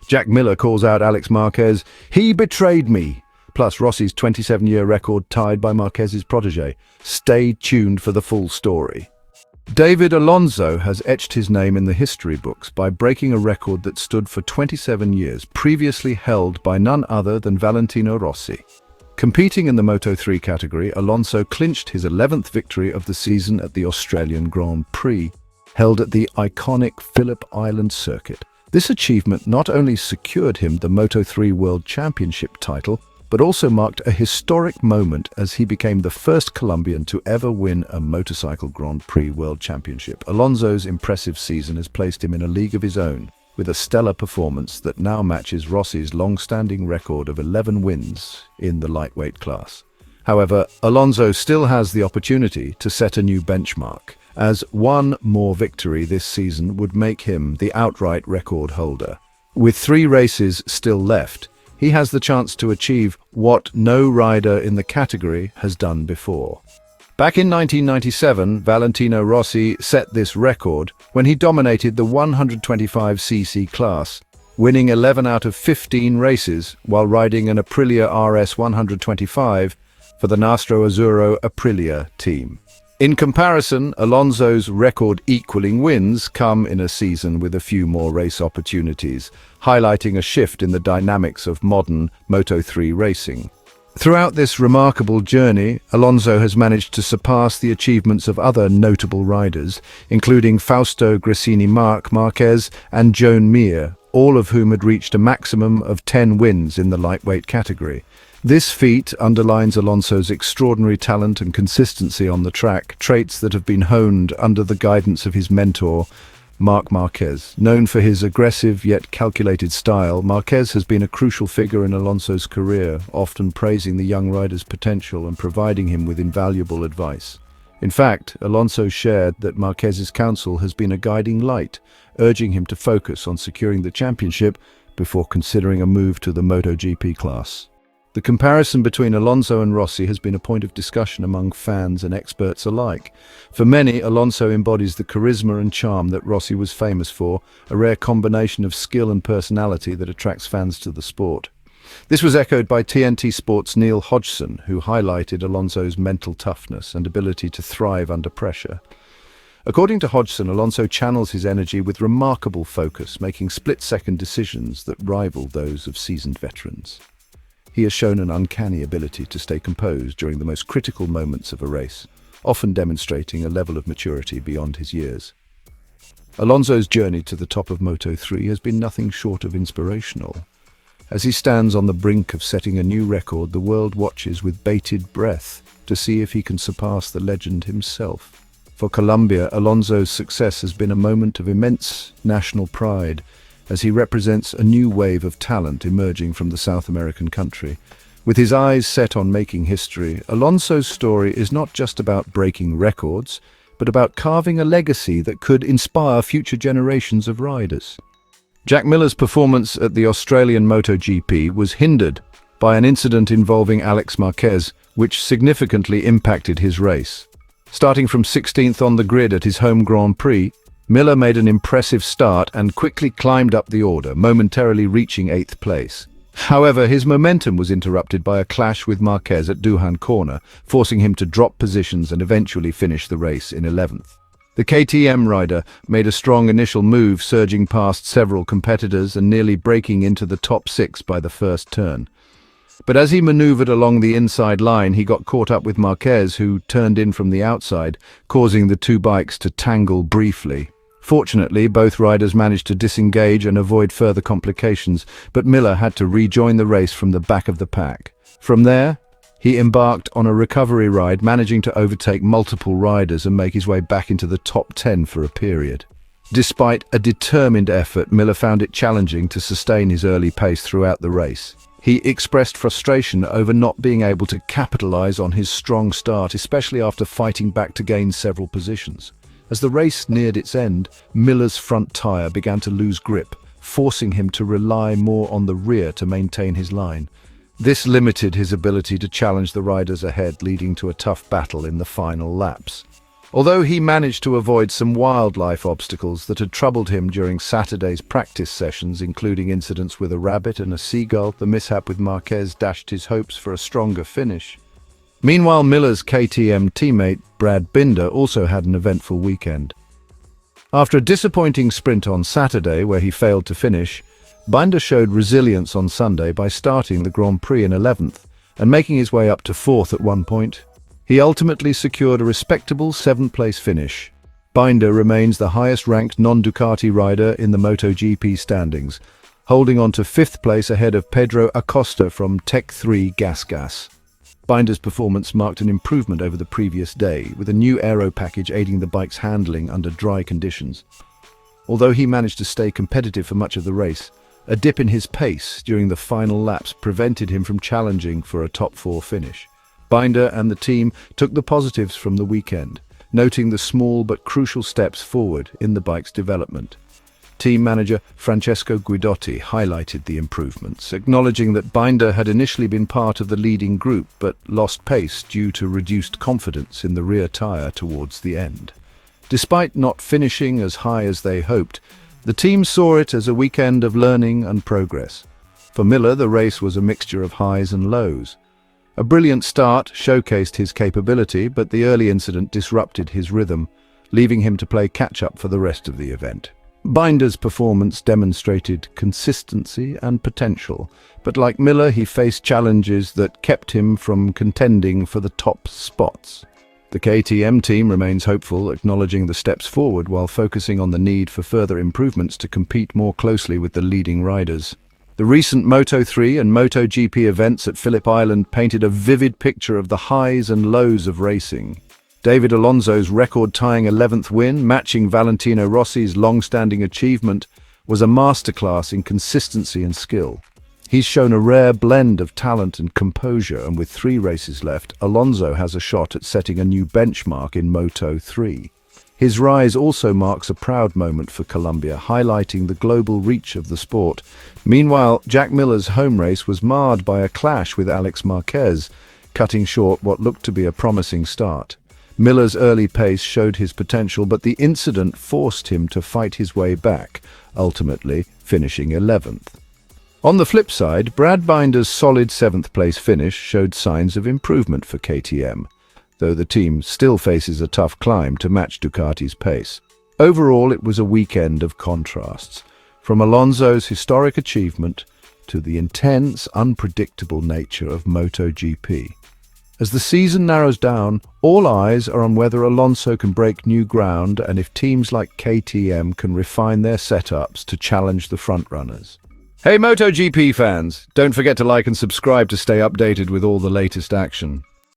Jack Miller calls out Alex Marquez, "He betrayed me." Plus Rossi's 27-year record tied by Marquez's protégé. Stay tuned for the full story. David Alonso has etched his name in the history books by breaking a record that stood for 27 years, previously held by none other than Valentino Rossi. Competing in the Moto3 category, Alonso clinched his 11th victory of the season at the Australian Grand Prix, held at the iconic Phillip Island circuit. This achievement not only secured him the Moto3 World Championship title, but also marked a historic moment as he became the first Colombian to ever win a motorcycle Grand Prix World Championship. Alonso's impressive season has placed him in a league of his own, with a stellar performance that now matches Rossi's long-standing record of 11 wins in the lightweight class. However, Alonso still has the opportunity to set a new benchmark, as one more victory this season would make him the outright record holder. With 3 races still left, he has the chance to achieve what no rider in the category has done before. Back in 1997, Valentino Rossi set this record when he dominated the 125cc class, winning 11 out of 15 races while riding an Aprilia RS 125 for the Nastro Azzurro Aprilia team. In comparison, Alonso's record-equaling wins come in a season with a few more race opportunities, highlighting a shift in the dynamics of modern Moto3 racing. Throughout this remarkable journey, Alonso has managed to surpass the achievements of other notable riders, including Fausto Gresini, Marc Marquez and Joan Mir, all of whom had reached a maximum of 10 wins in the lightweight category. This feat underlines Alonso's extraordinary talent and consistency on the track, traits that have been honed under the guidance of his mentor, Marc Marquez. Known for his aggressive yet calculated style, Marquez has been a crucial figure in Alonso's career, often praising the young rider's potential and providing him with invaluable advice. In fact, Alonso shared that Marquez's counsel has been a guiding light, urging him to focus on securing the championship before considering a move to the MotoGP class. The comparison between Alonso and Rossi has been a point of discussion among fans and experts alike. For many, Alonso embodies the charisma and charm that Rossi was famous for, a rare combination of skill and personality that attracts fans to the sport. This was echoed by TNT Sports' Neil Hodgson, who highlighted Alonso's mental toughness and ability to thrive under pressure. According to Hodgson, Alonso channels his energy with remarkable focus, making split-second decisions that rival those of seasoned veterans. He has shown an uncanny ability to stay composed during the most critical moments of a race, often demonstrating a level of maturity beyond his years. Alonso's journey to the top of Moto3 has been nothing short of inspirational. As he stands on the brink of setting a new record, the world watches with bated breath to see if he can surpass the legend himself. For Colombia, Alonso's success has been a moment of immense national pride, as he represents a new wave of talent emerging from the South American country. With his eyes set on making history, Alonso's story is not just about breaking records, but about carving a legacy that could inspire future generations of riders. Jack Miller's performance at the Australian MotoGP was hindered by an incident involving Alex Marquez, which significantly impacted his race. Starting from 16th on the grid at his home Grand Prix, Miller made an impressive start and quickly climbed up the order, momentarily reaching 8th place. However, his momentum was interrupted by a clash with Marquez at Duhan Corner, forcing him to drop positions and eventually finish the race in 11th. The KTM rider made a strong initial move, surging past several competitors and nearly breaking into the top 6 by the first turn. But as he maneuvered along the inside line, he got caught up with Marquez, who turned in from the outside, causing the two bikes to tangle briefly. Fortunately, both riders managed to disengage and avoid further complications, but Miller had to rejoin the race from the back of the pack. From there, he embarked on a recovery ride, managing to overtake multiple riders and make his way back into the top 10 for a period. Despite a determined effort, Miller found it challenging to sustain his early pace throughout the race. He expressed frustration over not being able to capitalize on his strong start, especially after fighting back to gain several positions. As the race neared its end, Miller's front tire began to lose grip, forcing him to rely more on the rear to maintain his line. This limited his ability to challenge the riders ahead, leading to a tough battle in the final laps. Although he managed to avoid some wildlife obstacles that had troubled him during Saturday's practice sessions, including incidents with a rabbit and a seagull, the mishap with Marquez dashed his hopes for a stronger finish. Meanwhile, Miller's KTM teammate Brad Binder also had an eventful weekend. After a disappointing sprint on Saturday where he failed to finish, Binder showed resilience on Sunday by starting the Grand Prix in 11th and making his way up to 4th at one point. He ultimately secured a respectable 7th-place finish. Binder remains the highest-ranked non-Ducati rider in the MotoGP standings, holding on to 5th place ahead of Pedro Acosta from Tech 3 Gas. Binder's performance marked an improvement over the previous day, with a new aero package aiding the bike's handling under dry conditions. Although he managed to stay competitive for much of the race, a dip in his pace during the final laps prevented him from challenging for a top 4 finish. Binder and the team took the positives from the weekend, noting the small but crucial steps forward in the bike's development. Team manager Francesco Guidotti highlighted the improvements, acknowledging that Binder had initially been part of the leading group but lost pace due to reduced confidence in the rear tyre towards the end. Despite not finishing as high as they hoped, the team saw it as a weekend of learning and progress. For Miller, the race was a mixture of highs and lows. A brilliant start showcased his capability, but the early incident disrupted his rhythm, leaving him to play catch-up for the rest of the event. Binder's performance demonstrated consistency and potential, but like Miller, he faced challenges that kept him from contending for the top spots. The KTM team remains hopeful, acknowledging the steps forward while focusing on the need for further improvements to compete more closely with the leading riders. The recent Moto3 and MotoGP events at Phillip Island painted a vivid picture of the highs and lows of racing. David Alonso's record-tying 11th win, matching Valentino Rossi's long-standing achievement, was a masterclass in consistency and skill. He's shown a rare blend of talent and composure, and with 3 races left, Alonso has a shot at setting a new benchmark in Moto3. His rise also marks a proud moment for Colombia, highlighting the global reach of the sport. Meanwhile, Jack Miller's home race was marred by a clash with Marc Marquez, cutting short what looked to be a promising start. Miller's early pace showed his potential, but the incident forced him to fight his way back, ultimately finishing 11th. On the flip side, Brad Binder's solid 7th-place finish showed signs of improvement for KTM, though the team still faces a tough climb to match Ducati's pace. Overall, it was a weekend of contrasts, from Alonso's historic achievement to the intense, unpredictable nature of MotoGP. As the season narrows down, all eyes are on whether Alonso can break new ground and if teams like KTM can refine their setups to challenge the frontrunners. Hey MotoGP fans, don't forget to like and subscribe to stay updated with all the latest action.